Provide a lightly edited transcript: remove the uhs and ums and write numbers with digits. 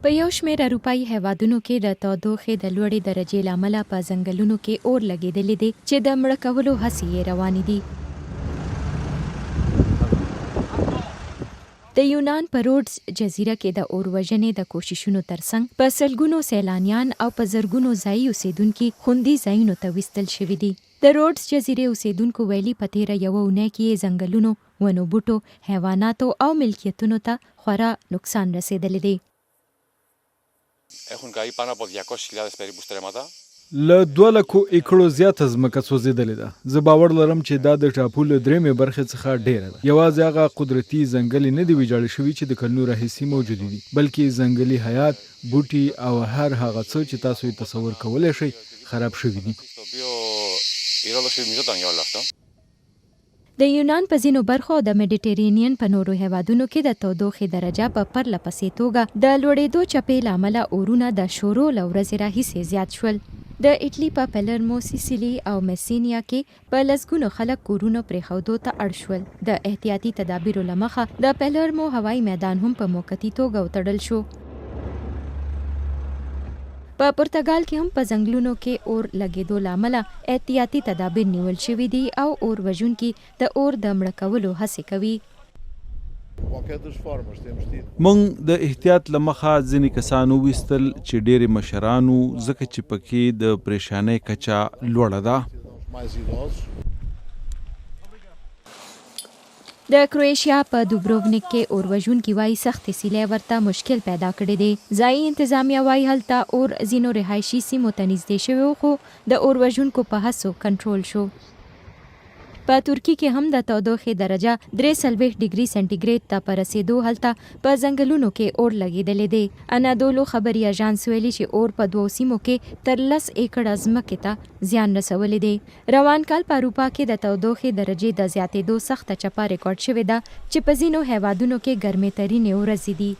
په یو شمېر اروپایي هیوادونو کې د تودوخې د لوړې درجې له امله په ځنګلونو کې اور لګېدلی دی چې د مړه کولو هڅې یې روانې دي. د یونان په روډز جزیره کې د اور وژنې د کوششونو ترڅنګ په سلګونو سیلانیان او په زرګونو ځایي اوسیدونکي خوندي ځایونو ته ویستل شوي دي. د روډز جزیرې اوسیدونکو ویلي په تیره یوه اونۍ کې یې ځنګلونو، ونو بوټو، حیواناتو او ملکیتونو ته خورا نقصان رسېدلی دی. Έχουν καεί πάνω από 200.000 περίπου στρέμματα. له 200,000 ایکړو زیاته ځمکه سوځېدلې ده. زه باور لرم چې دا د ټاپو له درېیمې برخې څخه ډېره ده. یوازې هغه قدرتي ځنګلې نه دي ویجاړې شوي چې د کلونو راهیسې موجودې دي، بلکې ځنګلي حیات، بوټي او هر هغه څه چې تاسو یې تصور کولی شئ خراب شوي دي. Στο οποίο η Ρόδος φημιζόταν για όλο αυτό. د یونان په ځینو برخو او د میډیټرینین په نورو هیوادونو کې د تودوخې درجه په پرله پسې توګه د لوړېدو چپې له امله اورونه د شورو له ورځې راهیسې زیات شول. د ایټلي په پلرمو، سیسیلي او میسینیا کې په لسګونو خلک کورونو پرېښودو ته اړ شول. د احتیاطي تدابیرو له مخه د پلرمو هوایي میدان هم په موقتي توګه وتړل شو. په پرتګال کې هم په ځنګلونو کې اور لګېدو له امله احتیاطي تدابیر نیول شوي دي او اور وژونکي د اور د مړه کولو هڅې کوي. موږ د احتیاط له مخه ځینې کسان وویستل چې ډېرې مشرانو، ځکه چې پکې د پریشانۍ کچه لوړه ده. د کرویشیا په دوبروونیک کې اور وژونکي وایي سختې سیلۍ ورته مشکل پیدا کړی دی. ځایي انتظامیه وایي هلته اور ځینو رهایشي سیمو ته نږدې شوی و، خو د اور وژونکو په هڅو کنټرول شو. په ترکیې کې هم د تودوخې درجه 43 ډیګري سنټیګریډ ته په رسېدو هلته په ځنګلونو کې اور لګېدلی دی. انادولو خبري اژانس ویلي چې اور په 2 سیمو کې تر 10 ایکړه ځمکې ته زیان رسولی دی. روان کال په اروپا کې د تودوخې درجې د زیاتېدو سخته چپه ریکارډ شوې ده چې په ځینو هیوادونو کې ګرمې ترینې ورځې دي.